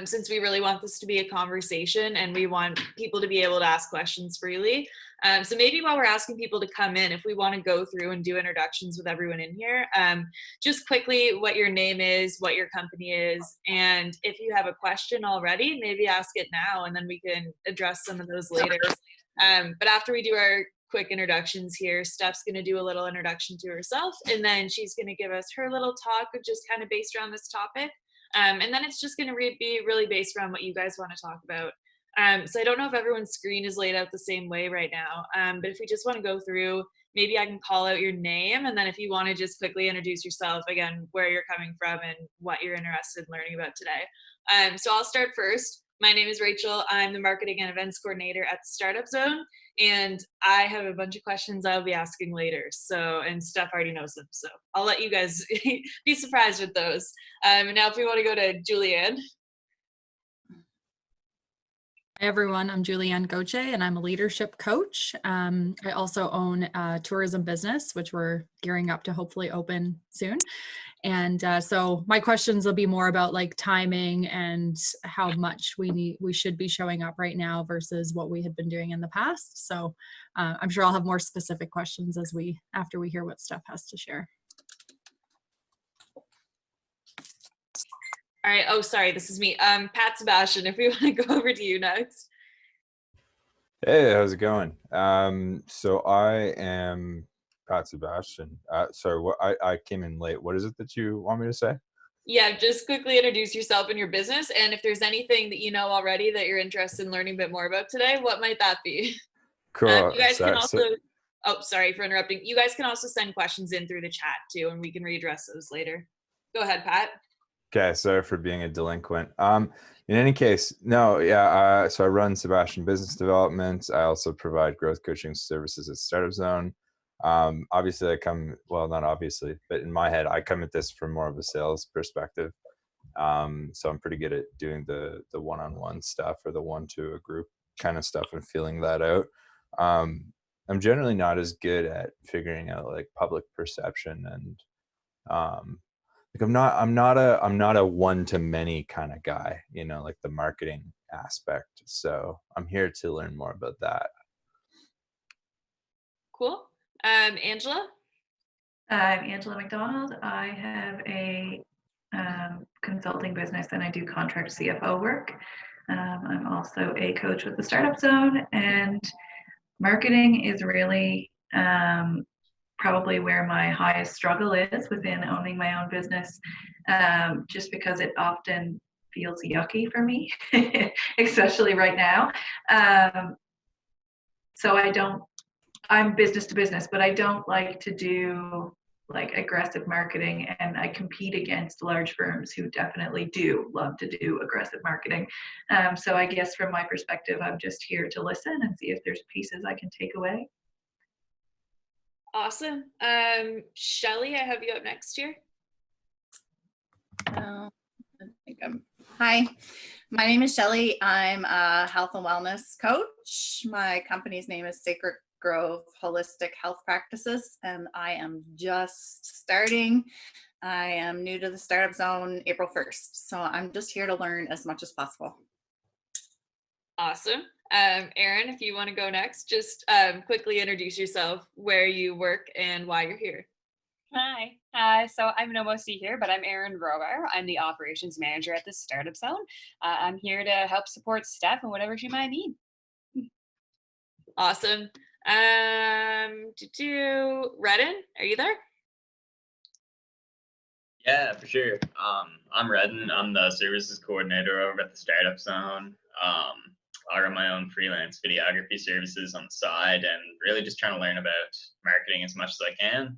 since we really want this to be a conversation and we want people to be able to ask questions freely. So maybe while we're asking people to come in, if we want to go through and do introductions with everyone in here, just quickly what your name is, what your company is, and if you have a question already, maybe ask it now and then we can address some of those later. But after we do our quick introductions here, Steph's going to do a little introduction to herself, and then she's going to give us her little talk, just kind of based around this topic. And then it's just going to be really based around what you guys want to talk about. So I don't know if everyone's screen is laid out the same way right now, but if we just want to go through, maybe I can call out your name, and then if you want to just quickly introduce yourself, again, where you're coming from and what you're interested in learning about today. So I'll start first. My name is Rachel. I'm the Marketing and Events Coordinator at the Startup Zone, and I have a bunch of questions I'll be asking later. So, and Steph already knows them, so I'll let you guys be surprised with those. And now if we want to go to Julianne. Hi everyone, I'm Julianne Goche and I'm a leadership coach. I also own a tourism business, which we're gearing up to hopefully open soon. And so my questions will be more about like timing and how much we should be showing up right now versus what we had been doing in the past. So I'm sure I'll have more specific questions after we hear what Steph has to share. All right. Oh, sorry. This is me. Pat Sebastian, if we want to go over to you next. Hey, how's it going? So I am Pat Sebastian. Sorry, I came in late. What is it that you want me to say? Yeah, just quickly introduce yourself and your business. And if there's anything that you know already that you're interested in learning a bit more about today, what might that be? Cool. You guys can also, oh, sorry for interrupting. You guys can also send questions in through the chat too, and we can readdress those later. Go ahead, Pat. Okay, sorry for being a delinquent. In any case, no, yeah. So I run Sebastian Business Development. I also provide growth coaching services at Startup Zone. Obviously, not obviously, but in my head, I come at this from more of a sales perspective. So I'm pretty good at doing the one-on-one stuff or the one-to-a group kind of stuff and feeling that out. I'm generally not as good at figuring out like public perception and like I'm not a one-to-many kind of guy, like the marketing aspect. So I'm here to learn more about that. Cool. Angela? I'm Angela McDonald. I have a consulting business and I do contract CFO work. I'm also a coach with the Startup Zone, and marketing is really probably where my highest struggle is within owning my own business, just because it often feels yucky for me, especially right now. So I'm business to business, but I don't like to do like aggressive marketing, and I compete against large firms who definitely do love to do aggressive marketing. So I guess from my perspective, I'm just here to listen and see if there's pieces I can take away. Awesome. Shelly, I have you up next here. Hi, my name is Shelly. I'm a health and wellness coach. My company's name is Sacred Grove Holistic Health Practices, and I am just starting. I am new to the Startup Zone April 1st, so I'm just here to learn as much as possible. Awesome. Erin, if you want to go next, just quickly introduce yourself, where you work, and why you're here. Hi. So I know most of you here, but I'm Erin Robar. I'm the operations manager at the Startup Zone. I'm here to help support Steph and whatever she might need. Awesome. Redden, are you there? Yeah, for sure. I'm Redden. I'm the services coordinator over at the Startup Zone. I run my own freelance videography services on the side, and really just trying to learn about marketing as much as I can.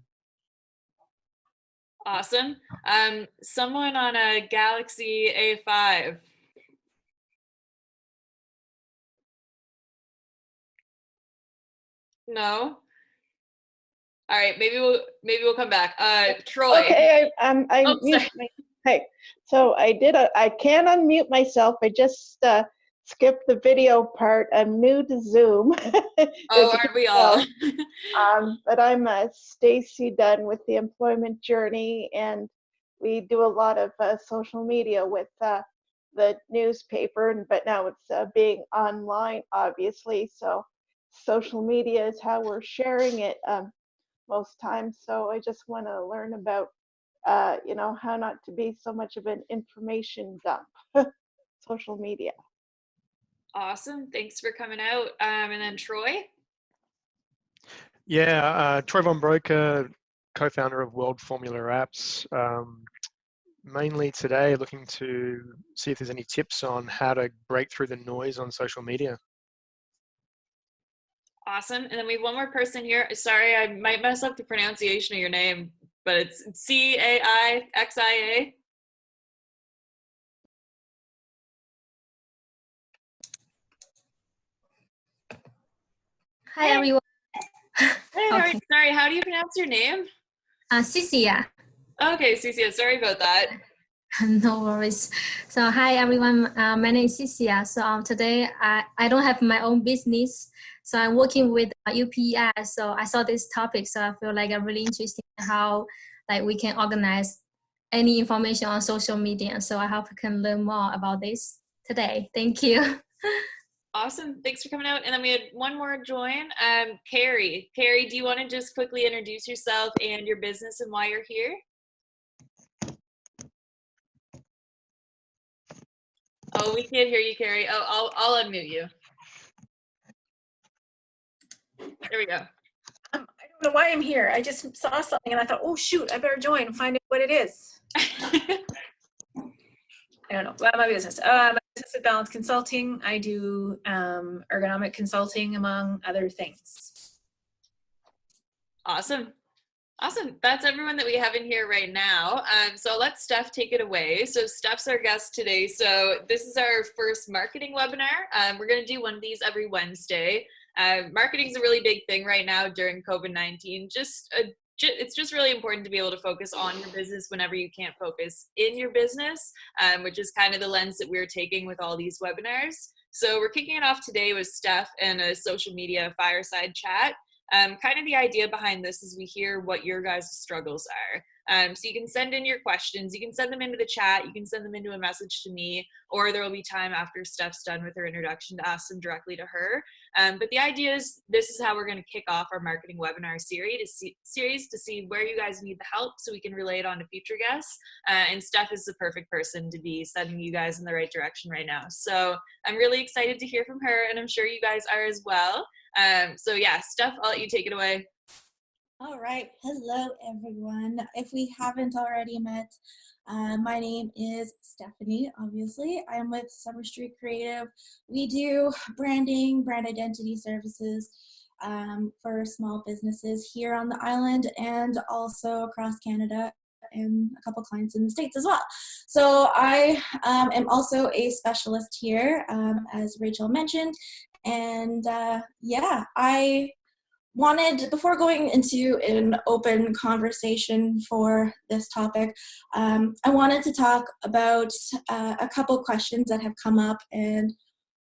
Awesome. Someone on a Galaxy A5. No. All right, maybe we'll come back. Troy. Okay, I mute my. Hey, so I can unmute myself. I just skipped the video part. I'm new to Zoom. Oh, aren't we all? But I'm Stacy Dunn with the Employment Journey, and we do a lot of social media with the newspaper, but now it's being online, obviously. So social media is how we're sharing it most times. So I just want to learn about, how not to be so much of an information dump. Social media. Awesome. Thanks for coming out. And then Troy? Yeah, Troy Von Broker, co-founder of World Formula Apps. Mainly today looking to see if there's any tips on how to break through the noise on social media. Awesome. And then we have one more person here. Sorry, I might mess up the pronunciation of your name, but it's Caixia. Hi everyone. Hey, Okay. sorry, how do you pronounce your name? Cecilia. Okay, Cecilia, sorry about that. No worries. So hi everyone. My name is Cecilia. So today I don't have my own business. So I'm working with UPS. So I saw this topic. So I feel like I'm really interested in how we can organize any information on social media. So I hope I can learn more about this today. Thank you. Awesome. Thanks for coming out. And then we had one more join. Carrie. Carrie, do you want to just quickly introduce yourself and your business and why you're here? Oh, we can't hear you, Carrie. Oh, I'll unmute you. There we go. I don't know why I'm here. I just saw something and I thought, oh shoot, I better join and find out what it is. I don't know. Well, my business. My business is Balance Consulting. I do ergonomic consulting, among other things. Awesome. Awesome. That's everyone that we have in here right now. So let Steph take it away. So Steph's our guest today. So this is our first marketing webinar. We're going to do one of these every Wednesday. Marketing is a really big thing right now during COVID-19. It's just really important to be able to focus on your business whenever you can't focus in your business, which is kind of the lens that we're taking with all these webinars. So we're kicking it off today with Steph and a social media fireside chat. Kind of the idea behind this is we hear what your guys' struggles are. So you can send in your questions, you can send them into the chat, you can send them into a message to me, or there will be time after Steph's done with her introduction to ask them directly to her. But the idea is this is how we're going to kick off our marketing webinar series to see where you guys need the help so we can relay it on to future guests. And Steph is the perfect person to be sending you guys in the right direction right now. So I'm really excited to hear from her, and I'm sure you guys are as well. So yeah, Steph, I'll let you take it away. All right. Hello, everyone. If we haven't already met, my name is Stephanie, obviously. I'm with Summer Street Creative. We do branding, brand identity services for small businesses here on the island and also across Canada, and a couple clients in the States as well. So I am also a specialist here, as Rachel mentioned. And yeah, I wanted, before going into an open conversation for this topic, I wanted to talk about a couple questions that have come up and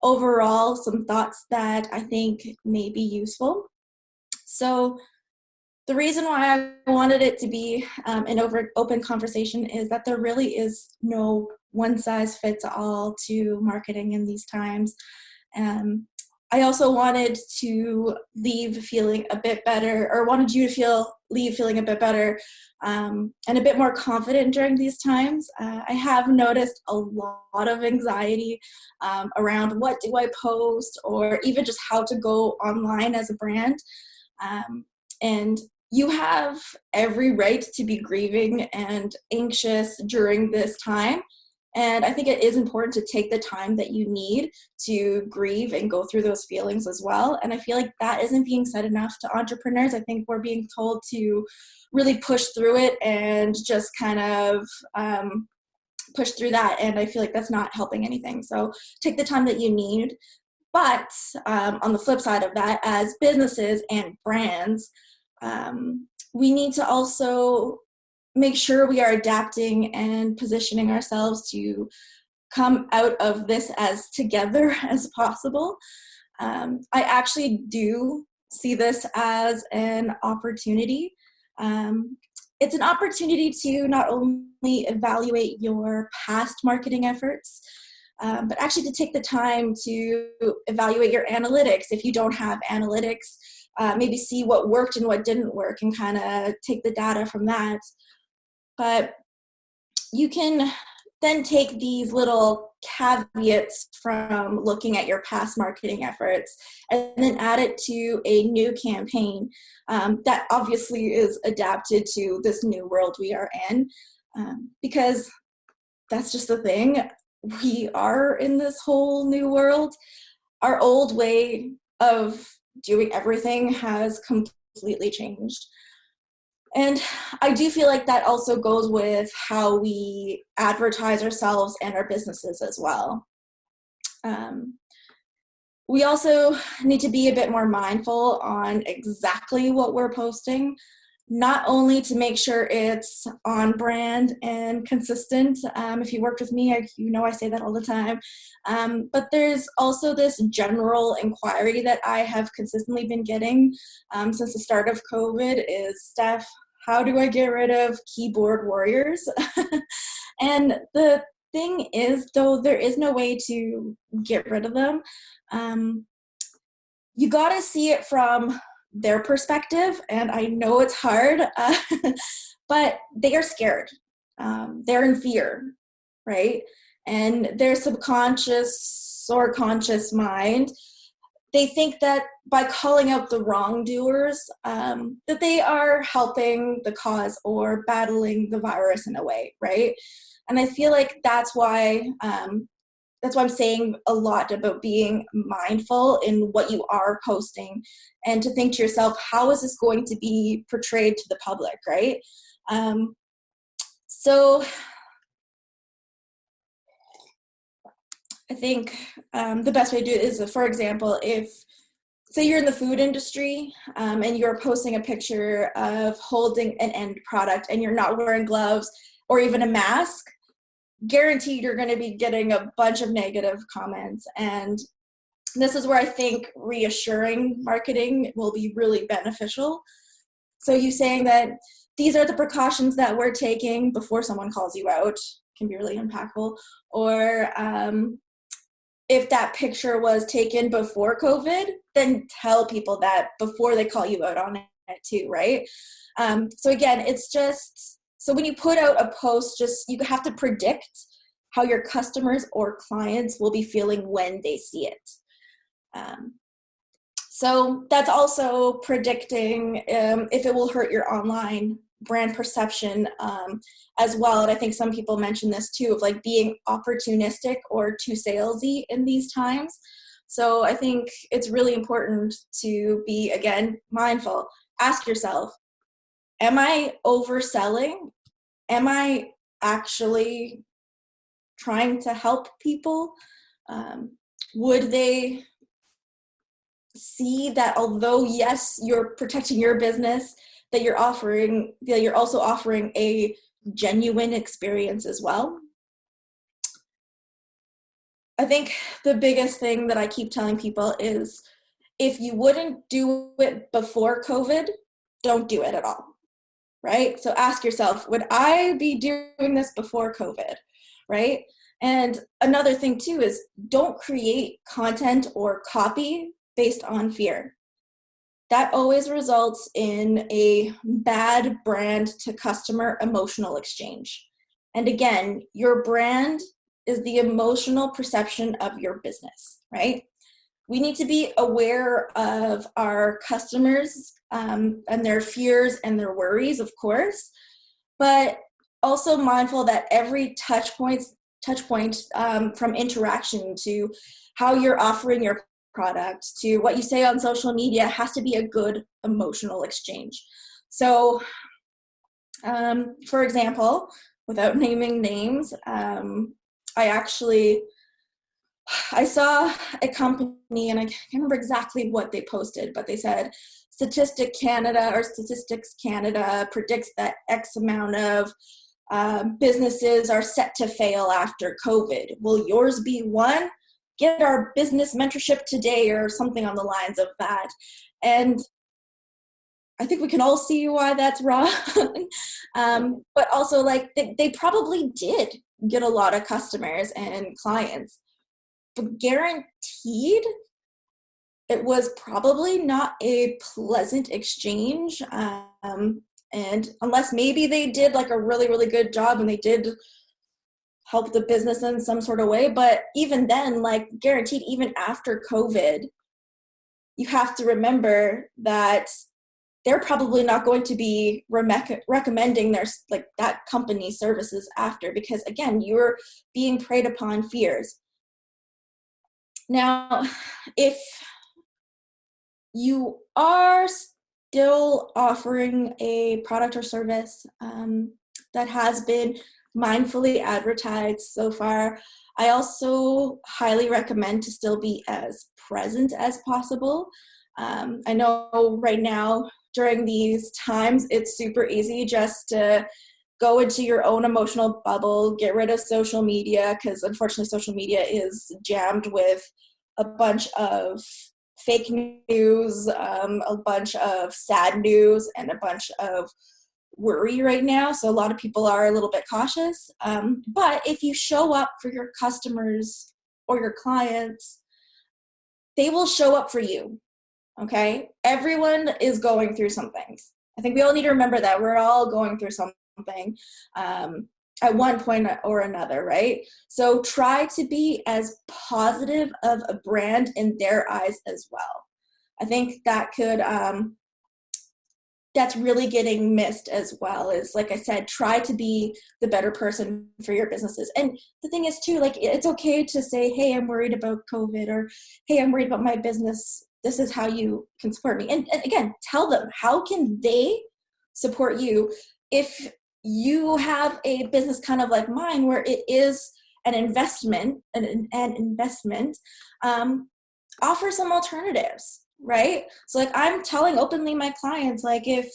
overall some thoughts that I think may be useful. So the reason why I wanted it to be an open conversation is that there really is no one size fits all to marketing in these times. I also wanted to leave feeling a bit better, or wanted you to leave feeling a bit better and a bit more confident during these times. I have noticed a lot of anxiety around what do I post, or even just how to go online as a brand. And you have every right to be grieving and anxious during this time. And I think it is important to take the time that you need to grieve and go through those feelings as well. And I feel like that isn't being said enough to entrepreneurs. I think we're being told to really push through it and just kind of push through that. And I feel like that's not helping anything. So take the time that you need. But on the flip side of that, as businesses and brands, we need to also make sure we are adapting and positioning ourselves to come out of this as together as possible. I actually do see this as an opportunity. It's an opportunity to not only evaluate your past marketing efforts, but actually to take the time to evaluate your analytics. If you don't have analytics, maybe see what worked and what didn't work and kind of take the data from that. But you can then take these little caveats from looking at your past marketing efforts and then add it to a new campaign that obviously is adapted to this new world we are in, because that's just the thing. We are in this whole new world. Our old way of doing everything has completely changed. And I do feel like that also goes with how we advertise ourselves and our businesses as well. We also need to be a bit more mindful on exactly what we're posting, not only to make sure it's on brand and consistent. If you worked with me, you know I say that all the time. But there's also this general inquiry that I have consistently been getting since the start of COVID is, Steph, how do I get rid of keyboard warriors? And the thing is, though, there is no way to get rid of them. You got to see it from their perspective, and I know it's hard, but they are scared. They're in fear, right? And their subconscious or conscious mind, they think that by calling out the wrongdoers, that they are helping the cause or battling the virus in a way, right? And I feel like that's why I'm saying a lot about being mindful in what you are posting, and to think to yourself, how is this going to be portrayed to the public, right? So I think the best way to do it is, for example, if, say you're in the food industry and you're posting a picture of holding an end product and you're not wearing gloves or even a mask, guaranteed you're going to be getting a bunch of negative comments. And this is where I think reassuring marketing will be really beneficial. So you saying that these are the precautions that we're taking before someone calls you out can be really impactful. Or if that picture was taken before COVID, then tell people that before they call you out on it too, right? So again, it's just, so when you put out a post, just you have to predict how your customers or clients will be feeling when they see it. So that's also predicting if it will hurt your online brand perception as well. And I think some people mention this too, of like being opportunistic or too salesy in these times. So I think it's really important to be, again, mindful. Ask yourself, am I overselling? Am I actually trying to help people? Would they see that although, yes, you're protecting your business, that you're also offering a genuine experience as well? I think the biggest thing that I keep telling people is, if you wouldn't do it before COVID, don't do it at all, right? So ask yourself, would I be doing this before COVID, right? And another thing too is, don't create content or copy based on fear. That always results in a bad brand to customer emotional exchange. And again, your brand is the emotional perception of your business, right? We need to be aware of our customers and their fears and their worries, of course, but also mindful that every touch point from interaction to how you're offering your product to what you say on social media has to be a good emotional exchange. So, for example, without naming names, I saw a company, and I can't remember exactly what they posted, but they said Statistics Canada predicts that X amount of businesses are set to fail after COVID. Will yours be one? Get our business mentorship today, or something on the lines of that. And I think we can all see why that's wrong. But also, like, they probably did get a lot of customers and clients, but guaranteed it was probably not a pleasant exchange. And unless maybe they did like a really, really good job and they did help the business in some sort of way. But even then, like guaranteed, even after COVID, you have to remember that they're probably not going to be recommending their like that company's services after, because again, you're being preyed upon fears. Now, if you are still offering a product or service that has been mindfully advertised so far, I also highly recommend to still be as present as possible. I know right now during these times, it's super easy just to go into your own emotional bubble, get rid of social media, because unfortunately social media is jammed with a bunch of fake news, a bunch of sad news, and a bunch of worry right now. So a lot of people are a little bit cautious. But if you show up for your customers or your clients, they will show up for you. Okay? Everyone is going through some things. I think we all need to remember that we're all going through something at one point or another, right? So try to be as positive of a brand in their eyes as well. I think that could, that's really getting missed as well, is like I said, try to be the better person for your businesses. And the thing is too, like it's okay to say, hey, I'm worried about COVID, or hey, I'm worried about my business. This is how you can support me. And again, tell them, how can they support you if you have a business kind of like mine where it is an investment, offer some alternatives, right? So like I'm telling openly my clients, like if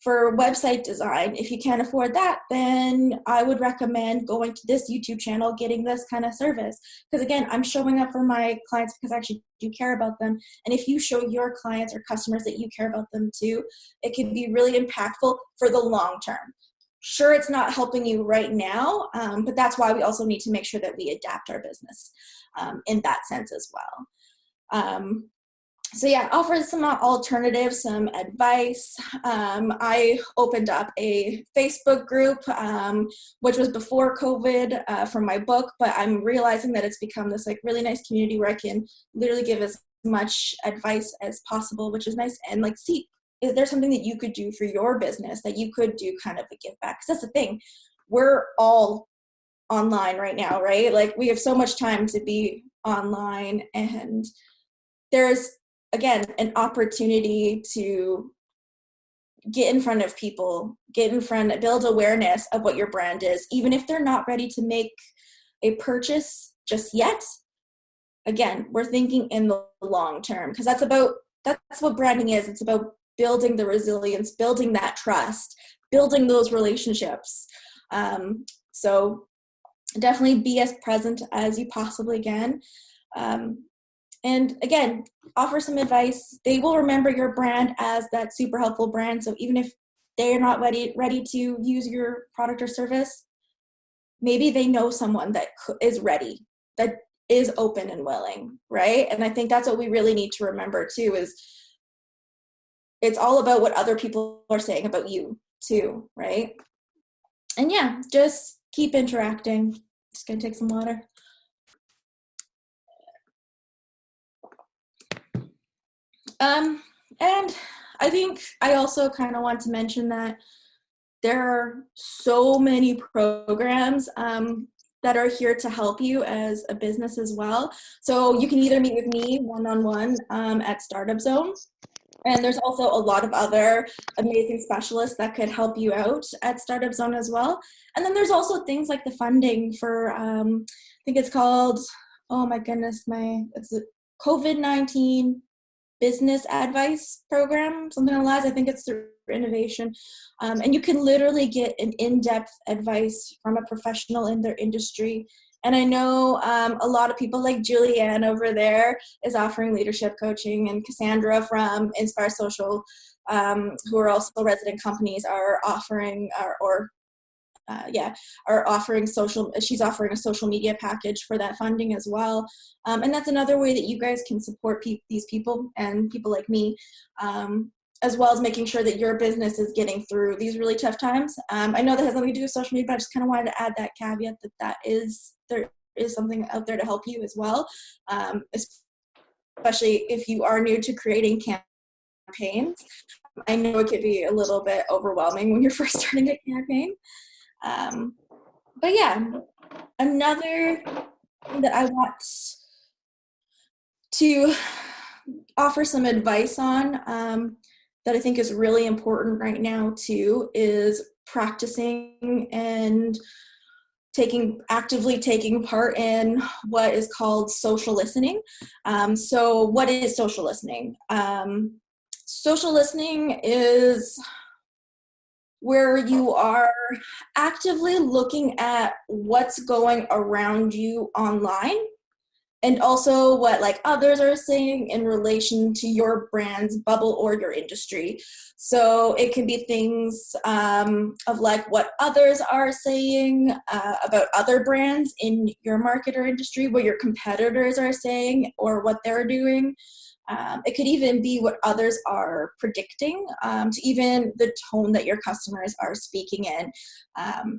for website design, if you can't afford that, then I would recommend going to this YouTube channel, getting this kind of service. Because again, I'm showing up for my clients because I actually do care about them. And if you show your clients or customers that you care about them too, it can be really impactful for the long term. Sure, it's not helping you right now, but that's why we also need to make sure that we adapt our business in that sense as well. So yeah, offer some alternatives, some advice. I opened up a Facebook group, which was before COVID for my book, but I'm realizing that it's become this like really nice community where I can literally give as much advice as possible, which is nice. And like, see, is there something that you could do for your business that you could do kind of a give back? Because that's the thing, we're all online right now, right? Like we have so much time to be online, and there's again an opportunity to get in front of people, build awareness of what your brand is, even if they're not ready to make a purchase just yet. Again, we're thinking in the long term, because that's what branding is. It's about building the resilience, building that trust, building those relationships. So definitely be as present as you possibly can. And again, offer some advice. They will remember your brand as that super helpful brand. So even if they're not ready to use your product or service, maybe they know someone that is ready, that is open and willing, right? And I think that's what we really need to remember too, is it's all about what other people are saying about you too, right? And yeah, just keep interacting. Just gonna take some water. And I think I also kind of want to mention that there are so many programs that are here to help you as a business as well. So you can either meet with me one-on-one at Startup Zone, and there's also a lot of other amazing specialists that could help you out at Startup Zone as well. And then there's also things like the funding for, I think it's called, oh my goodness, it's a COVID-19 business advice program, something like that. I think it's through innovation. And you can literally get an in-depth advice from a professional in their industry. And I know a lot of people like Julianne over there is offering leadership coaching, and Cassandra from Inspire Social, who are also resident companies, are offering or are offering she's offering a social media package for that funding as well. And that's another way that you guys can support these people and people like me, as well as making sure that your business is getting through these really tough times. I know that has nothing to do with social media, but I just kind of wanted to add that caveat that there is something out there to help you as well, especially if you are new to creating campaigns. I know it could be a little bit overwhelming when you're first starting a campaign. But yeah, another thing that I want to offer some advice on that I think is really important right now too is practicing and actively taking part in what is called social listening. So what is social listening? Social listening is where you are actively looking at what's going around you online and also what like others are saying in relation to your brand's bubble or your industry. So it can be things of like what others are saying about other brands in your market or industry, what your competitors are saying or what they're doing. It could even be what others are predicting, to even the tone that your customers are speaking in.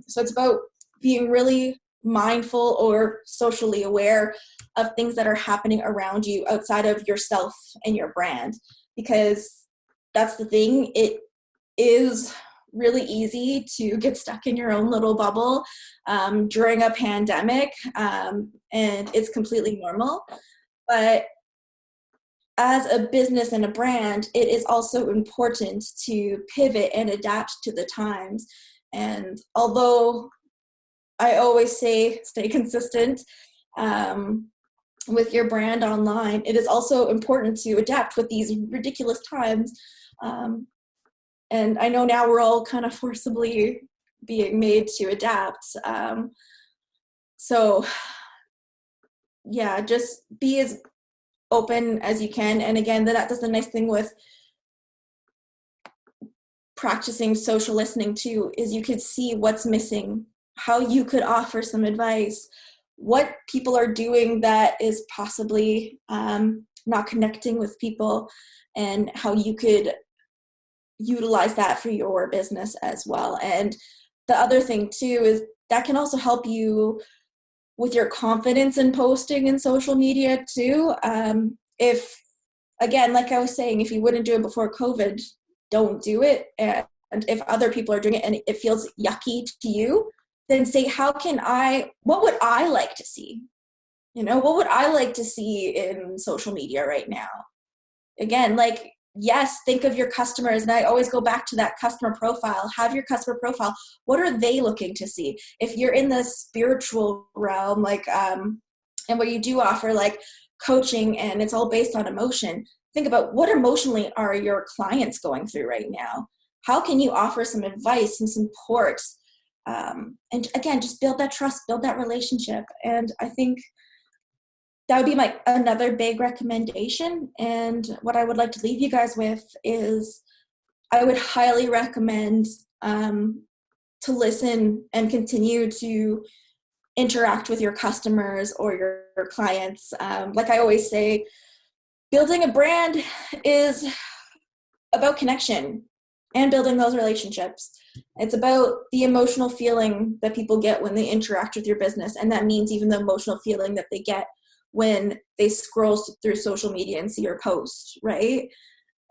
So it's about being really mindful or socially aware of things that are happening around you outside of yourself and your brand, because that's the thing. It is really easy to get stuck in your own little bubble during a pandemic, and it's completely normal. But as a business and a brand, it is also important to pivot and adapt to the times. And although I always say stay consistent with your brand online, it is also important to adapt with these ridiculous times. And I know now we're all kind of forcibly being made to adapt. So yeah, just be as open as you can. And again, that's the nice thing with practicing social listening too, is you could see what's missing, how you could offer some advice, what people are doing that is possibly not connecting with people, and how you could utilize that for your business as well. And the other thing too is that can also help you with your confidence in posting in social media too. If, again, like I was saying, if you wouldn't do it before COVID, don't do it. And if other people are doing it and it feels yucky to you, then say, what would I like to see? What would I like to see in social media right now? Again, like, yes, think of your customers. And I always go back to that customer profile. Have your customer profile. What are they looking to see? If you're in the spiritual realm, like, and where you do offer like coaching and it's all based on emotion, think about what emotionally are your clients going through right now? How can you offer some advice and support? And again, just build that trust, build that relationship. And I think that would be another big recommendation. And what I would like to leave you guys with is I would highly recommend to listen and continue to interact with your customers or your clients. Like I always say, building a brand is about connection and building those relationships. It's about the emotional feeling that people get when they interact with your business. And that means even the emotional feeling that they get when they scroll through social media and see your post, right?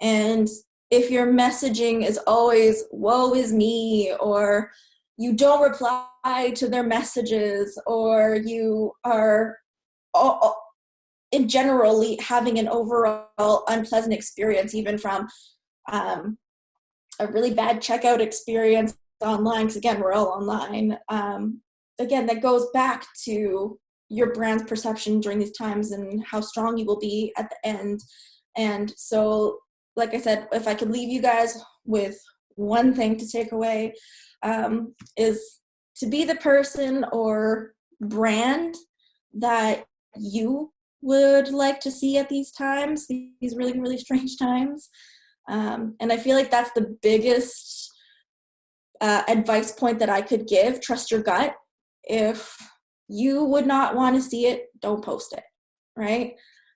And if your messaging is always, woe is me, or you don't reply to their messages, or you are in generally having an overall unpleasant experience, even from a really bad checkout experience online, because again, we're all online. Again, that goes back to your brand's perception during these times and how strong you will be at the end. And so, like I said, if I could leave you guys with one thing to take away, is to be the person or brand that you would like to see at these times, these really, really strange times. And I feel like that's the biggest advice point that I could give, trust your gut. If you would not want to see it, don't post it, right?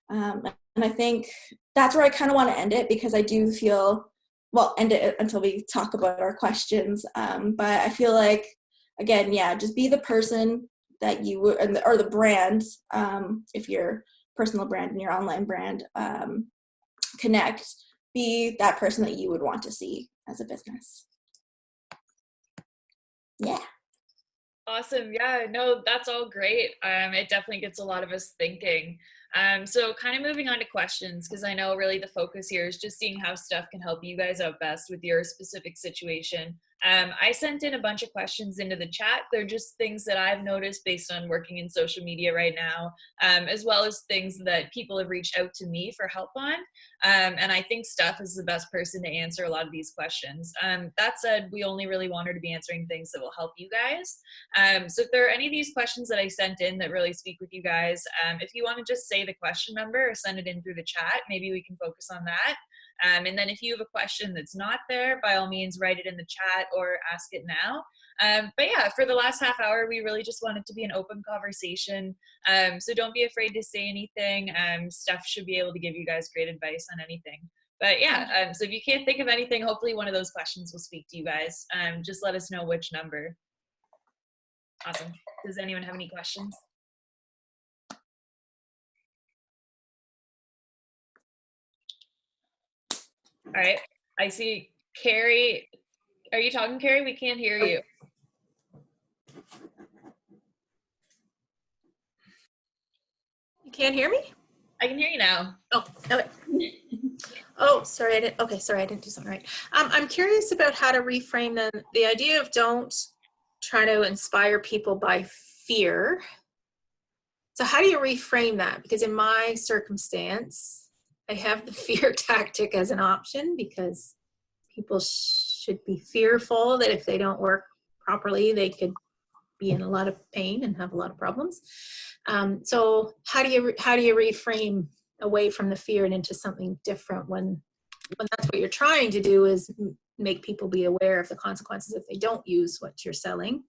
And I think that's where I kind of want to end it, because I do feel, well, end it until we talk about our questions. But I feel like, again, yeah, just be the person that you would, or the brand, if you're personal brand and your online brand, connect, be that person that you would want to see as a business. Yeah. Awesome. Yeah, no, that's all great. It definitely gets a lot of us thinking. So kind of moving on to questions, because I know really the focus here is just seeing how stuff can help you guys out best with your specific situation. I sent in a bunch of questions into the chat. They're just things that I've noticed based on working in social media right now, as well as things that people have reached out to me for help on. And I think Steph is the best person to answer a lot of these questions. That said, we only really want her to be answering things that will help you guys. So if there are any of these questions that I sent in that really speak with you guys, if you want to just say the question number or send it in through the chat, maybe we can focus on that. And then if you have a question that's not there, by all means, write it in the chat or ask it now. But yeah, for the last half hour, we really just want it to be an open conversation. So don't be afraid to say anything. Steph should be able to give you guys great advice on anything. But yeah, so if you can't think of anything, hopefully one of those questions will speak to you guys. Just let us know which number. Awesome. Does anyone have any questions? All right. I see Carrie. Are you talking, Carrie? We can't hear you. You can't hear me? I can hear you now. Oh, okay. Oh, sorry, I didn't do something right. I'm curious about how to reframe the idea of don't try to inspire people by fear. So how do you reframe that? Because in my circumstance, I have the fear tactic as an option, because people should be fearful that if they don't work properly, they could be in a lot of pain and have a lot of problems. So how do you reframe away from the fear and into something different when that's what you're trying to do, is make people be aware of the consequences if they don't use what you're selling?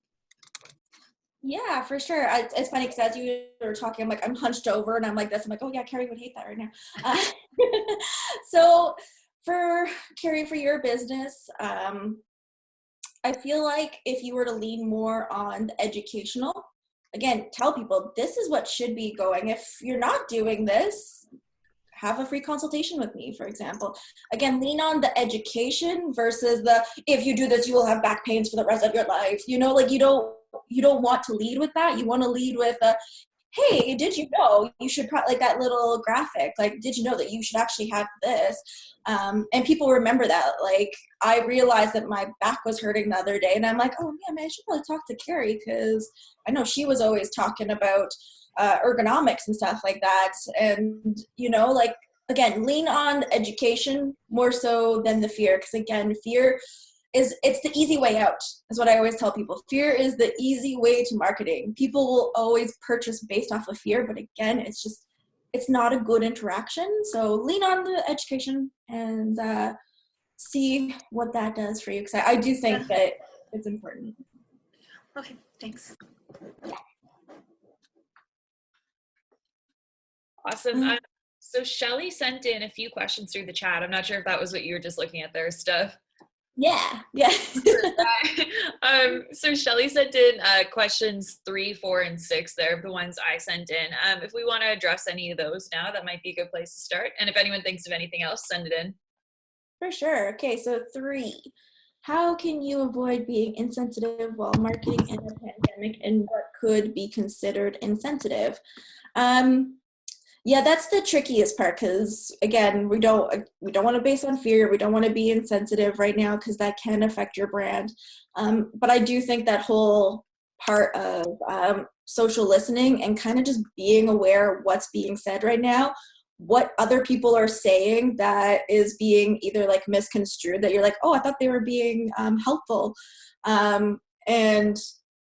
Yeah, for sure. It's funny because as you were talking, I'm like, I'm hunched over and I'm like this. I'm like, oh yeah, Carrie would hate that right now. So for Carrie, for your business, I feel like if you were to lean more on the educational, again, tell people this is what should be going. If you're not doing this, have a free consultation with me, for example. Again, lean on the education versus the, if you do this, you will have back pains for the rest of your life. You know, like you don't want to lead with that. You want to lead with a, hey, did you know you should probably, like that little graphic, like, did you know that you should actually have this? And people remember that. Like, I realized that my back was hurting the other day and I'm like, oh man, I should probably talk to Carrie, because I know she was always talking about ergonomics and stuff like that. And, you know, like, again, lean on education more so than the fear. Because again, fear it's the easy way out, is what I always tell people. Fear is the easy way to marketing. People will always purchase based off of fear, but again, it's not a good interaction. So lean on the education and see what that does for you, because I do think that it's important. Okay, thanks. Awesome. So Shelly sent in a few questions through the chat. I'm not sure if that was what you were just looking at there, Steph. Yeah. So Shelly sent in questions 3, 4, and 6. They're the ones I sent in. If we want to address any of those now, that might be a good place to start. And if anyone thinks of anything else, send it in. For sure. Okay, so 3. How can you avoid being insensitive while marketing in a pandemic, and what could be considered insensitive? Yeah, that's the trickiest part, because again, we don't want to base on fear. We don't want to be insensitive right now, because that can affect your brand. But I do think that whole part of social listening and kind of just being aware of what's being said right now, what other people are saying that is being either like misconstrued, that you're like, oh, I thought they were being helpful. And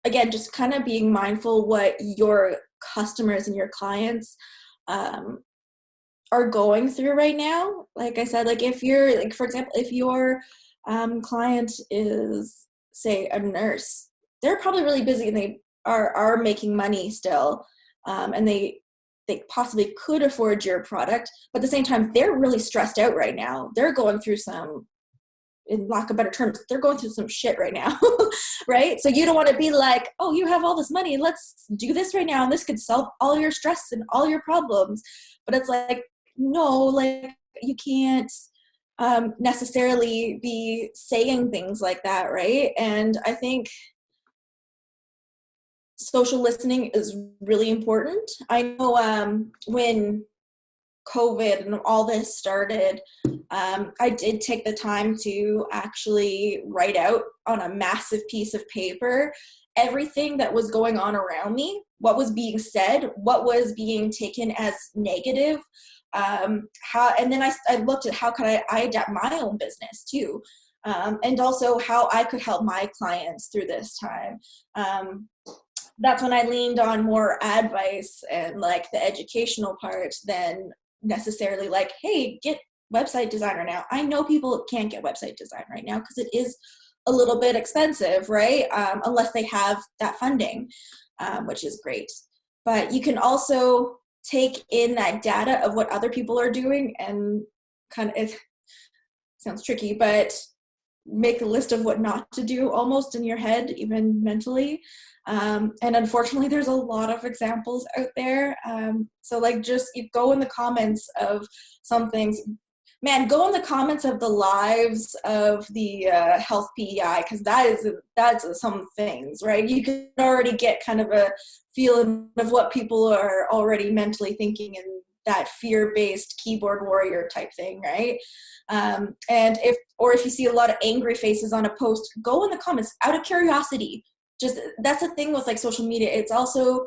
again, just kind of being mindful what your customers and your clients are going through right now. Like I said, like if you're, like for example, if your client is say a nurse, they're probably really busy and they are making money still, and they possibly could afford your product, but at the same time, they're really stressed out right now. They're going through some, in lack of better terms, they're going through some shit right now, right? So you don't want to be like, oh, you have all this money, let's do this right now, and this could solve all your stress and all your problems. But it's like, no, like you can't necessarily be saying things like that, right? And I think social listening is really important. I know when COVID and all this started, I did take the time to actually write out on a massive piece of paper everything that was going on around me, what was being said, what was being taken as negative, and then I looked at how could I adapt my own business too, and also how I could help my clients through this time. That's when I leaned on more advice and like the educational part than necessarily like, hey, get website designer now. I know people can't get website design right now because it is a little bit expensive, right? Unless they have that funding, which is great. But you can also take in that data of what other people are doing and kind of, it sounds tricky, but make a list of what not to do almost in your head, even mentally. And unfortunately, there's a lot of examples out there. So like just you go in the comments of some things. Man, go in the comments of the lives of the health PEI, because that's some things, right? You can already get kind of a feeling of what people are already mentally thinking in that fear-based keyboard warrior type thing, right? And if you see a lot of angry faces on a post, go in the comments out of curiosity. Just that's the thing with like social media. It's also,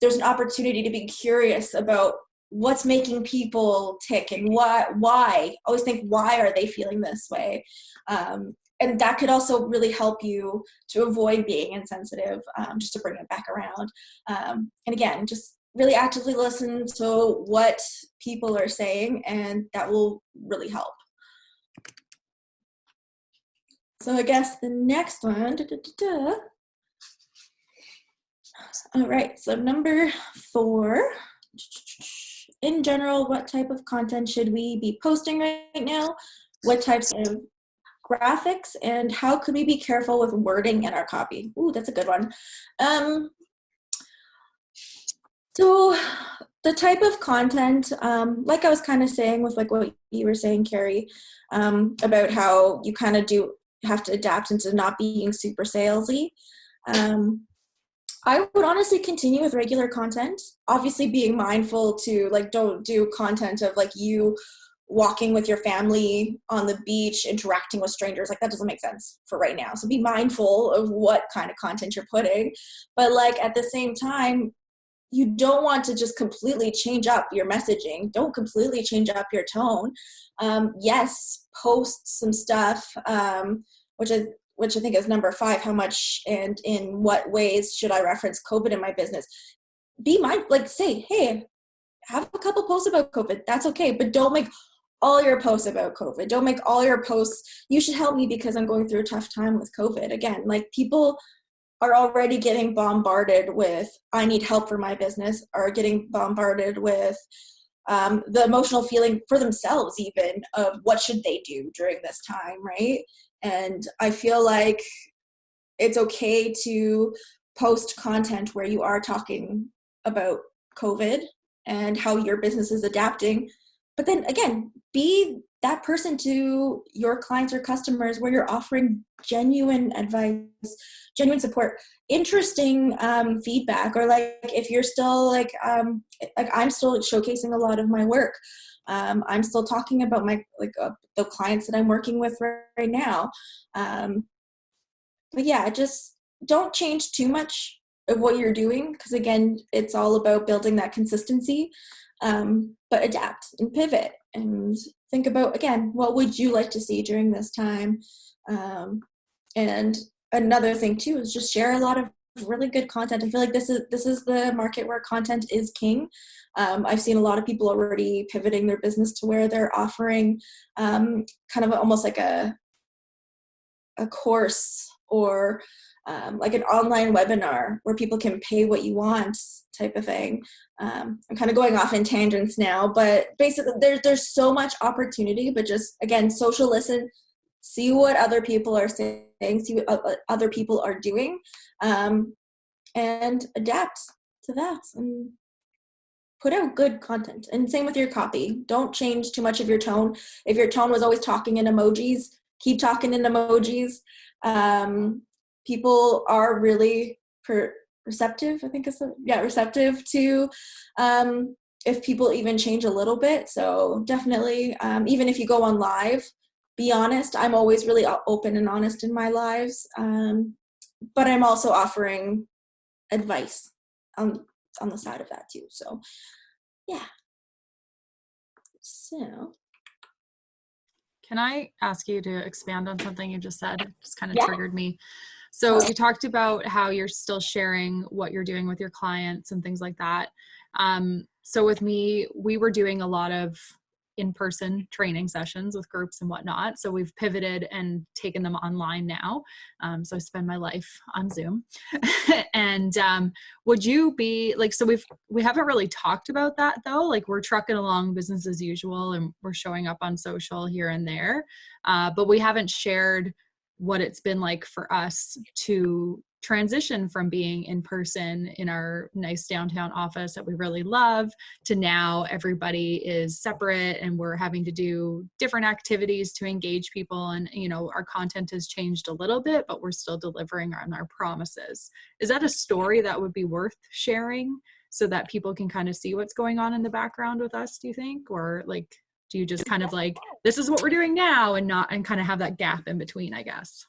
there's an opportunity to be curious about what's making people tick and why. Always think, why are they feeling this way? And that could also really help you to avoid being insensitive, just to bring it back around. And again, just really actively listen to what people are saying, and that will really help. So I guess the next one, all right, so number 4, in general, what type of content should we be posting right now? What types of graphics, and how could we be careful with wording in our copy? Ooh, that's a good one. So the type of content, like I was kind of saying with like what you were saying, Carrie, about how you kind of do have to adapt into not being super salesy. I would honestly continue with regular content, obviously being mindful to like, don't do content of like you walking with your family on the beach, interacting with strangers. Like that doesn't make sense for right now. So be mindful of what kind of content you're putting. But like at the same time, you don't want to just completely change up your messaging. Don't completely change up your tone. Yes, post some stuff, which I think is number 5, how much and in what ways should I reference COVID in my business? Be mindful, like say, hey, have a couple posts about COVID. That's okay, but don't make all your posts about COVID. Don't make all your posts, you should help me because I'm going through a tough time with COVID. Again, like people are already getting bombarded with, I need help for my business, are getting bombarded with the emotional feeling for themselves even of what should they do during this time, right? And I feel like it's okay to post content where you are talking about COVID and how your business is adapting. But then again, be that person to your clients or customers where you're offering genuine advice, genuine support, interesting feedback, or like if you're still like I'm still showcasing a lot of my work. I'm still talking about my the clients that I'm working with right now. But yeah, just don't change too much of what you're doing, because again, it's all about building that consistency. But adapt and pivot and think about, again, what would you like to see during this time? And another thing too is just share a lot of really good content. I feel like this is the market where content is king. I've seen a lot of people already pivoting their business to where they're offering kind of almost like a course or like an online webinar where people can pay what you want type of thing. I'm kind of going off in tangents now, but basically there's so much opportunity, but just, again, social listen, see what other people are saying, see what other people are doing, and adapt to that and put out good content. And same with your copy. Don't change too much of your tone. If your tone was always talking in emojis, keep talking in emojis. People are really receptive, I think receptive to if people even change a little bit. So definitely, even if you go on live, be honest. I'm always really open and honest in my lives, but I'm also offering advice on the side of that too. So yeah. So can I ask you to expand on something you just said? It just kind of Yeah. triggered me. So you talked about how you're still sharing what you're doing with your clients and things like that. So with me, we were doing a lot of in-person training sessions with groups and whatnot. So we've pivoted and taken them online now. So I spend my life on Zoom. And would you be like, so we haven't really talked about that though. Like we're trucking along business as usual and we're showing up on social here and there. But we haven't shared what it's been like for us to transition from being in person in our nice downtown office that we really love to now everybody is separate and we're having to do different activities to engage people. And, you know, our content has changed a little bit, but we're still delivering on our promises. Is that a story that would be worth sharing so that people can kind of see what's going on in the background with us, do you think? Or like, do you just kind of like, this is what we're doing now and kind of have that gap in between, I guess?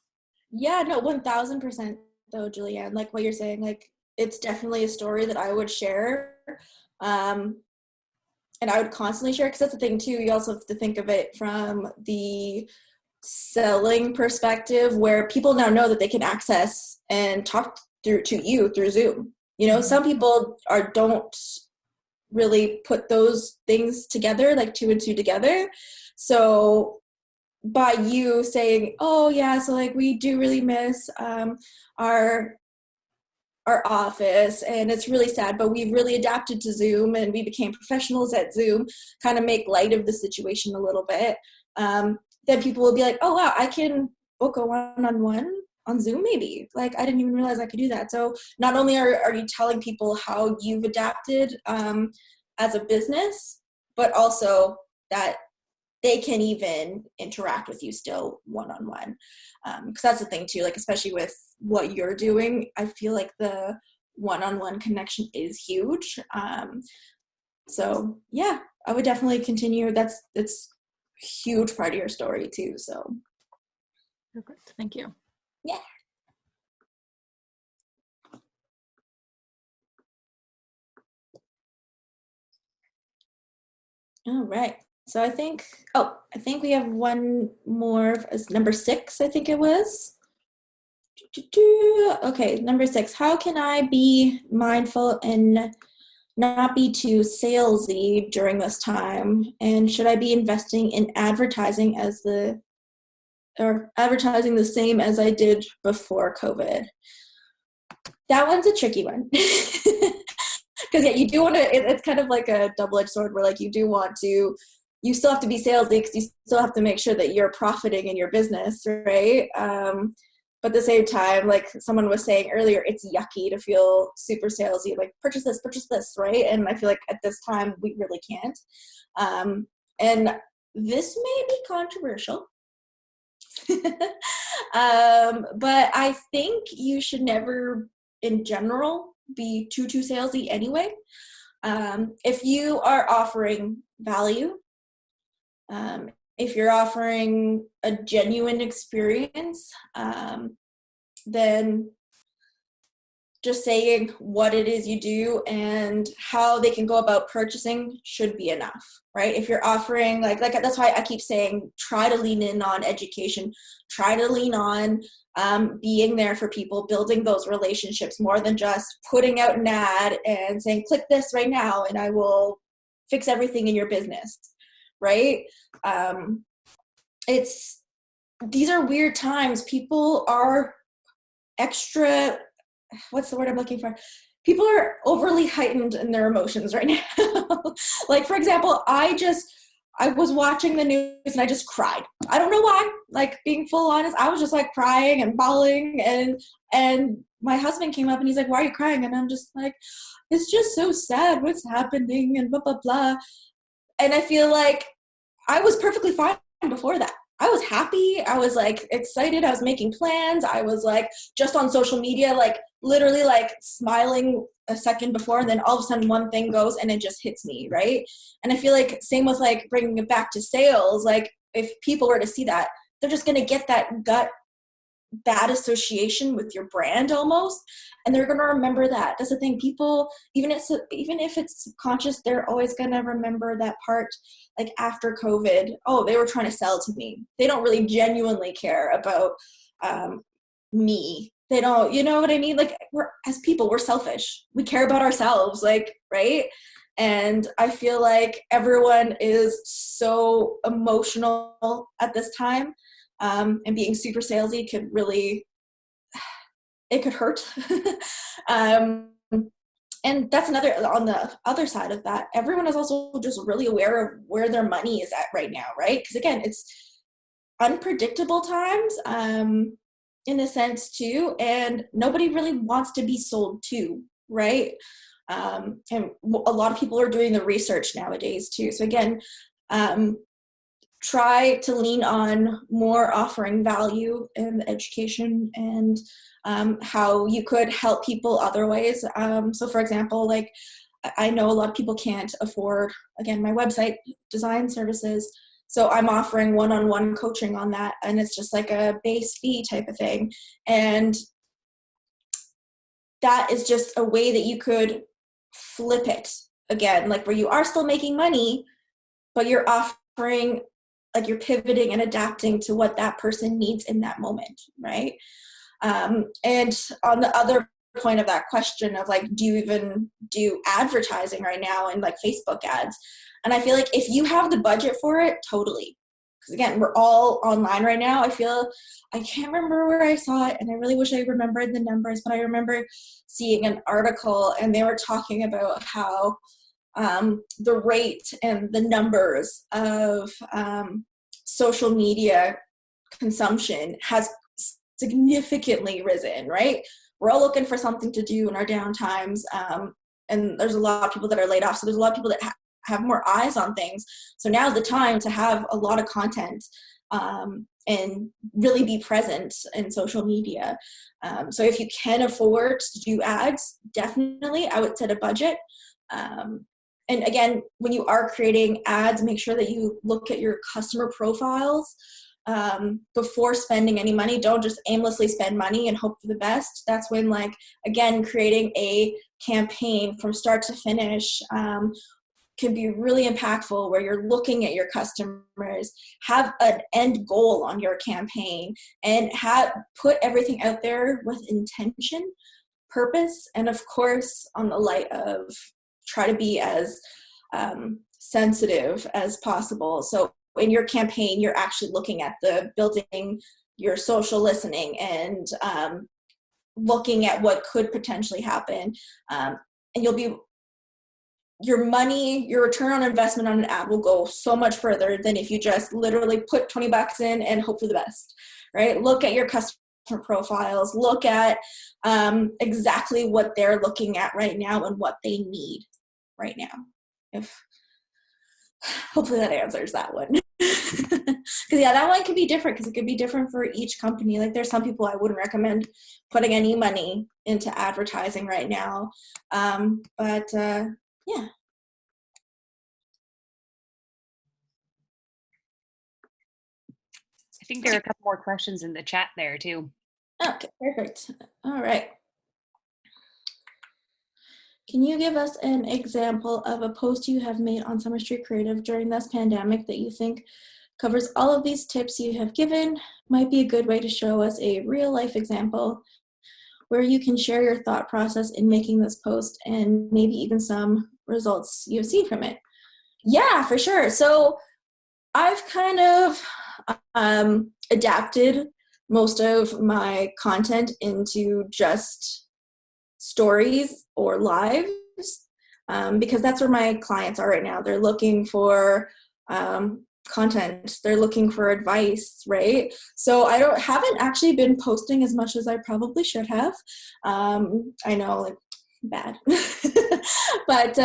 Yeah, no, 1000% though, Julianne, like what you're saying, like it's definitely a story that I would share. And I would constantly share, because that's the thing too. You also have to think of it from the selling perspective, where people now know that they can access and talk to you through Zoom. You know, some people don't really put those things together, like two and two together. So by you saying, oh yeah, so like we do really miss our office and it's really sad, but we've really adapted to Zoom and we became professionals at Zoom, kind of make light of the situation a little bit, then people will be like, oh wow, I can book a one-on-one on Zoom maybe. Like I didn't even realize I could do that. So not only are you telling people how you've adapted as a business, but also that they can even interact with you still one-on-one. Because that's the thing too, like especially with what you're doing, I feel like the one-on-one connection is huge. So yeah, I would definitely continue. It's a huge part of your story too. So perfect. Thank you. Yeah. All right. So I think we have one more, number 6, I think it was. Okay, number 6. How can I be mindful and not be too salesy during this time? And should I be investing in advertising advertising the same as I did before COVID? That one's a tricky one. Because yeah, you do want to, it's kind of like a double-edged sword where like you still have to be salesy because you still have to make sure that you're profiting in your business, right? But at the same time, like someone was saying earlier, it's yucky to feel super salesy, like purchase this, right? And I feel like at this time we really can't. And this may be controversial, but I think you should never, in general, be too salesy anyway. If you are offering value, if you're offering a genuine experience, then just saying what it is you do and how they can go about purchasing should be enough, right? If you're offering like that's why I keep saying try to lean in on education, try to lean on being there for people, building those relationships more than just putting out an ad and saying click this right now and I will fix everything in your business, right? These are weird times. People are extra, what's the word I'm looking for? People are overly heightened in their emotions right now. Like, for example, I was watching the news and I just cried. I don't know why, like, being full honest, I was just like crying and bawling, and my husband came up and he's like, why are you crying? And I'm just like, it's just so sad what's happening and blah, blah, blah. And I feel like I was perfectly fine before that. I was happy. I was like excited. I was making plans. I was like just on social media, like literally like smiling a second before, and then all of a sudden one thing goes and it just hits me, right? And I feel like same with like bringing it back to sales. Like if people were to see that, they're just going to get that gut bad association with your brand almost, and they're going to remember that. That's the thing. People, even if it's subconscious, they're always going to remember that part, like after COVID. Oh, they were trying to sell to me. They don't really genuinely care about me. They don't, you know what I mean? Like, as people, we're selfish. We care about ourselves, like, right? And I feel like everyone is so emotional at this time. And being super salesy could really, it could hurt. And that's another, on the other side of that, everyone is also just really aware of where their money is at right now, right? Because again, it's unpredictable times in a sense too, and nobody really wants to be sold to, right? And a lot of people are doing the research nowadays too. So again, try to lean on more offering value in education and how you could help people other ways. So for example, like I know a lot of people can't afford, again, my website design services. So I'm offering one-on-one coaching on that. And it's just like a base fee type of thing. And that is just a way that you could flip it again, like where you are still making money, but you're offering, like you're pivoting and adapting to what that person needs in that moment, right? And on the other point of that question of like, do you even do advertising right now and like Facebook ads? And I feel like if you have the budget for it, totally. Because again, we're all online right now. I can't remember where I saw it, and I really wish I remembered the numbers, but I remember seeing an article and they were talking about how the rate and the numbers of social media consumption has significantly risen, right? We're all looking for something to do in our downtimes, and there's a lot of people that are laid off, so there's a lot of people that have more eyes on things. So now's the time to have a lot of content and really be present in social media. So if you can afford to do ads, definitely I would set a budget. And again, when you are creating ads, make sure that you look at your customer profiles before spending any money. Don't just aimlessly spend money and hope for the best. That's when, like, again, creating a campaign from start to finish can be really impactful, where you're looking at your customers, have an end goal on your campaign, and put everything out there with intention, purpose, and of course, on the light of try to be as sensitive as possible. So in your campaign, you're actually looking at building your social listening and looking at what could potentially happen. And your return on investment on an ad will go so much further than if you just literally put $20 in and hope for the best, right? Look at your customer profiles, look at exactly what they're looking at right now and what they need right now. Hopefully that answers that one. Because yeah, that one could be different, because it could be different for each company. Like there's some people I wouldn't recommend putting any money into advertising right now. Yeah. I think there are a couple more questions in the chat there too. Okay, perfect. All right. Can you give us an example of a post you have made on Summer Street Creative during this pandemic that you think covers all of these tips you have given? Might be a good way to show us a real life example where you can share your thought process in making this post and maybe even some results you've seen from it. Yeah, for sure. So I've kind of adapted most of my content into just stories or lives, because that's where my clients are right now. They're looking for content, they're looking for advice, right? So I haven't actually been posting as much as I probably should have. I know, like, bad. But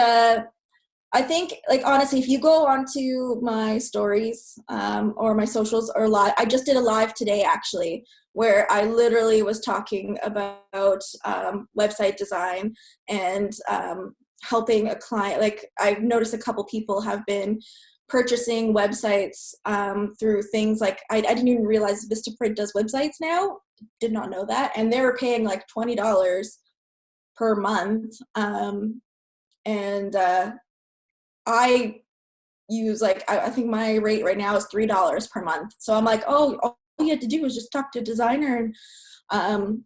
I think, like, honestly, if you go onto my stories or my socials or live, I just did a live today actually, where I literally was talking about website design and helping a client. Like, I've noticed a couple people have been purchasing websites through things like, I didn't even realize Vistaprint does websites now. Did not know that. And they were paying like $20 per month. I use, like, I think my rate right now is $3 per month. So I'm like, oh, all you had to do was just talk to a designer, and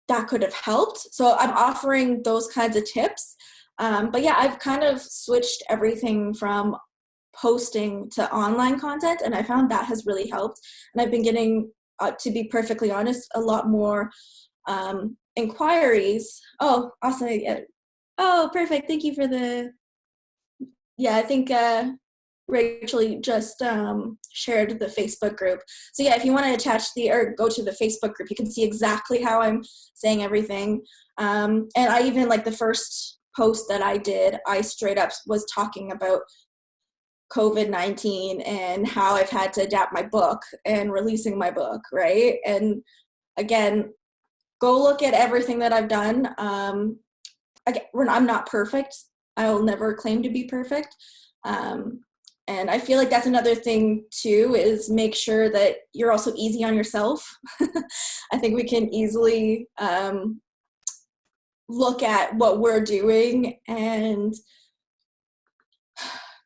that could have helped. So I'm offering those kinds of tips. But yeah, I've kind of switched everything from posting to online content, and I found that has really helped. And I've been getting, to be perfectly honest, a lot more inquiries. Oh, awesome. Yeah. Oh, perfect. Thank you for the, yeah, I think Rachel just shared the Facebook group. So yeah, if you want to attach or go to the Facebook group, you can see exactly how I'm saying everything. And I even, like, the first post that I did, I straight up was talking about COVID-19 and how I've had to adapt my book and releasing my book, right? And again, go look at everything that I've done. Again, I'm not perfect. I will never claim to be perfect. And I feel like that's another thing too, is make sure that you're also easy on yourself. I think we can easily look at what we're doing and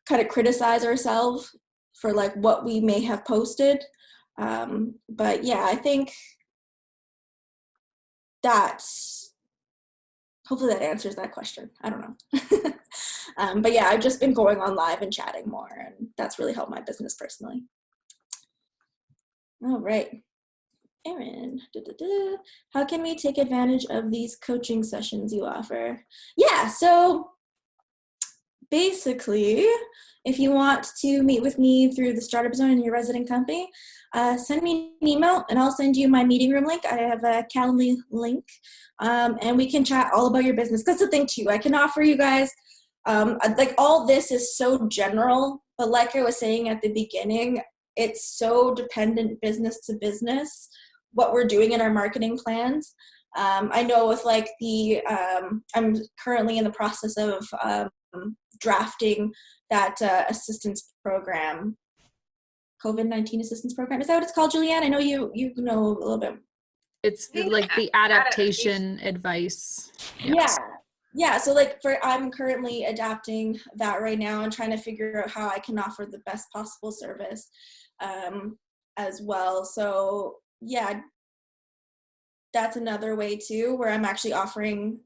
kind of criticize ourselves for, like, what we may have posted. But yeah, I think hopefully that answers that question. I don't know. But yeah, I've just been going on live and chatting more, and that's really helped my business personally. All right. Erin, how can we take advantage of these coaching sessions you offer? Yeah, so basically, if you want to meet with me through the Startup Zone in your resident company, send me an email and I'll send you my meeting room link. I have a Calendly link, and we can chat all about your business. That's the thing too. I can offer you guys, like, all this is so general, but like I was saying at the beginning, it's so dependent business to business, what we're doing in our marketing plans. I know with, like, I'm currently in the process of drafting that assistance program, COVID-19 assistance program. Is that what it's called, Julianne? I know you know a little bit. It's like the adaptation advice. Yeah. So, like, I'm currently adapting that right now and trying to figure out how I can offer the best possible service as well. So yeah, that's another way too, where I'm actually offering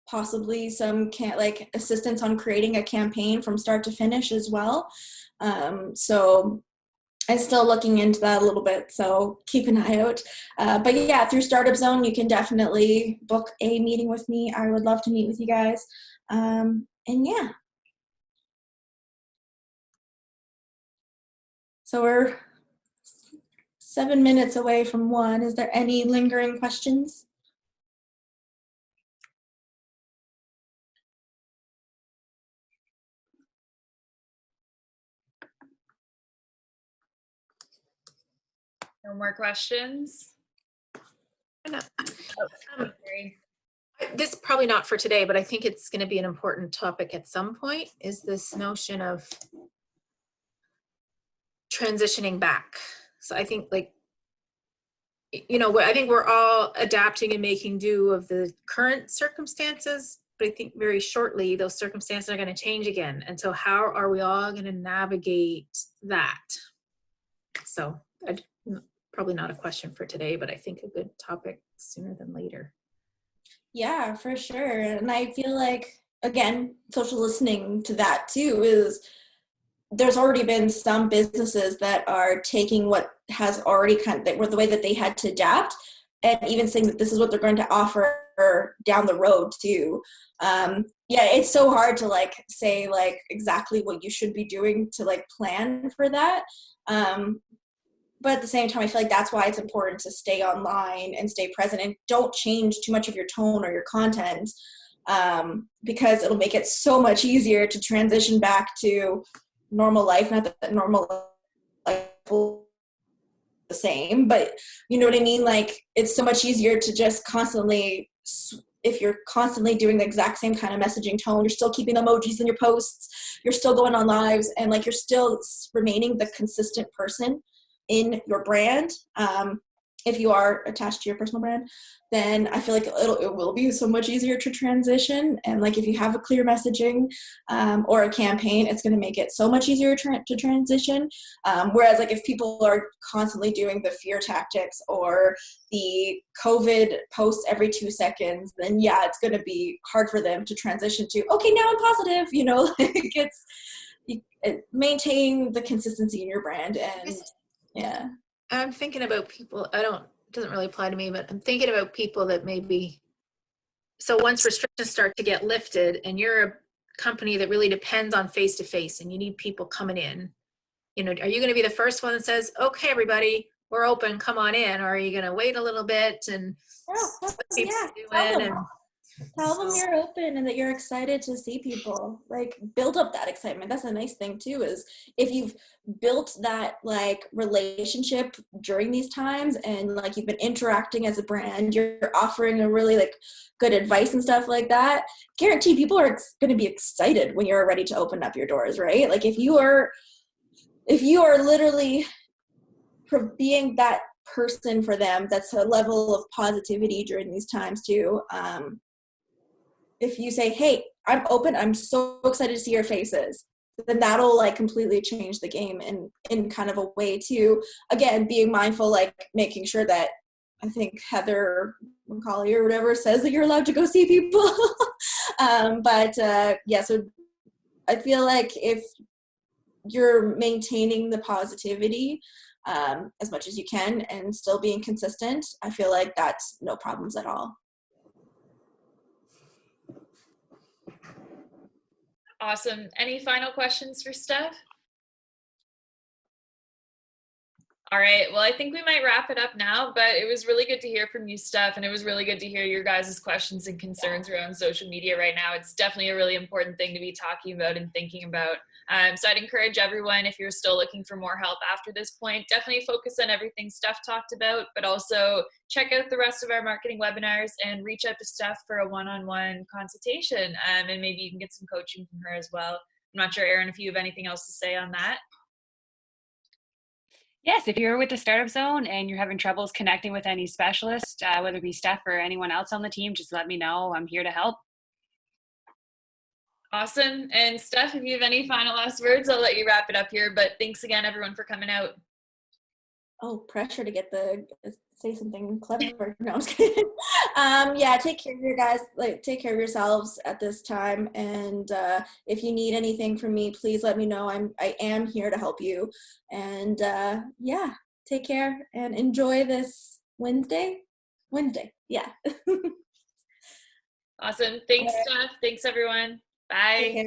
possibly some like assistance on creating a campaign from start to finish as well. So I'm still looking into that a little bit, so keep an eye out. But yeah, through Startup Zone, you can definitely book a meeting with me. I would love to meet with you guys. And yeah. So we're 7 minutes away from 1. Is there any lingering questions? No more questions? This is probably not for today, but I think it's going to be an important topic at some point, is this notion of transitioning back. So I think, like, you know, I think we're all adapting and making do of the current circumstances, but I think very shortly those circumstances are going to change again. And so how are we all going to navigate that? So probably not a question for today, but I think a good topic sooner than later. Yeah, for sure. And I feel like, again, social listening to that too is there's already been some businesses that are taking what has already the way that they had to adapt, and even saying that this is what they're going to offer down the road too. Yeah, it's so hard to like say like exactly what you should be doing to like plan for that. But at the same time, I feel like that's why it's important to stay online and stay present and don't change too much of your tone or your content, because it'll make it so much easier to transition back to normal life. Not that normal life will be the same, but you know what I mean? Like, it's so much easier to just constantly, if you're constantly doing the exact same kind of messaging tone, you're still keeping emojis in your posts, you're still going on lives, and like you're still remaining the consistent person in your brand. If you are attached to your personal brand, then I feel like it will be so much easier to transition. And like if you have a clear messaging or a campaign, it's going to make it so much easier to transition. Whereas like if people are constantly doing the fear tactics or the COVID posts every 2 seconds, then yeah, it's going to be hard for them to transition to, okay, now I'm positive, you know, like maintain the consistency in your brand. And yeah. I'm thinking about people, it doesn't really apply to me, but I'm thinking about people that maybe, so once restrictions start to get lifted and you're a company that really depends on face-to-face and you need people coming in, you know, are you going to be the first one that says, okay, everybody, we're open, come on in? Or are you going to wait a little bit and tell them you're open and that you're excited to see people. Like, build up that excitement. That's a nice thing too, is if you've built that like relationship during these times and like you've been interacting as a brand, you're offering a really like good advice and stuff like that, guarantee people are going to be excited when you're ready to open up your doors, right? Like if you are literally being that person for them, that's a level of positivity during these times too. If you say, hey, I'm open, I'm so excited to see your faces, then that'll like completely change the game in kind of a way to, again, being mindful, like making sure that, I think Heather Macaulay or whatever says that you're allowed to go see people. Yeah, so I feel like if you're maintaining the positivity as much as you can and still being consistent, I feel like that's no problems at all. Awesome. Any final questions for Steph? All right. Well, I think we might wrap it up now, but it was really good to hear from you, Steph, and it was really good to hear your guys' questions and concerns around social media right now. It's definitely a really important thing to be talking about and thinking about. So I'd encourage everyone, if you're still looking for more help after this point, definitely focus on everything Steph talked about, but also check out the rest of our marketing webinars and reach out to Steph for a one-on-one consultation. And maybe you can get some coaching from her as well. I'm not sure, Erin, if you have anything else to say on that. Yes, if you're with the Startup Zone and you're having troubles connecting with any specialist, whether it be Steph or anyone else on the team, just let me know. I'm here to help. Awesome. And Steph, if you have any final last words, I'll let you wrap it up here. But thanks again, everyone, for coming out. Oh, pressure to say something clever. No, I'm just kidding. Yeah, take care of your guys. Like, take care of yourselves at this time. And if you need anything from me, please let me know. I am here to help you. And yeah, take care and enjoy this Wednesday. Yeah. Awesome. Thanks, Steph. Thanks, everyone. Bye.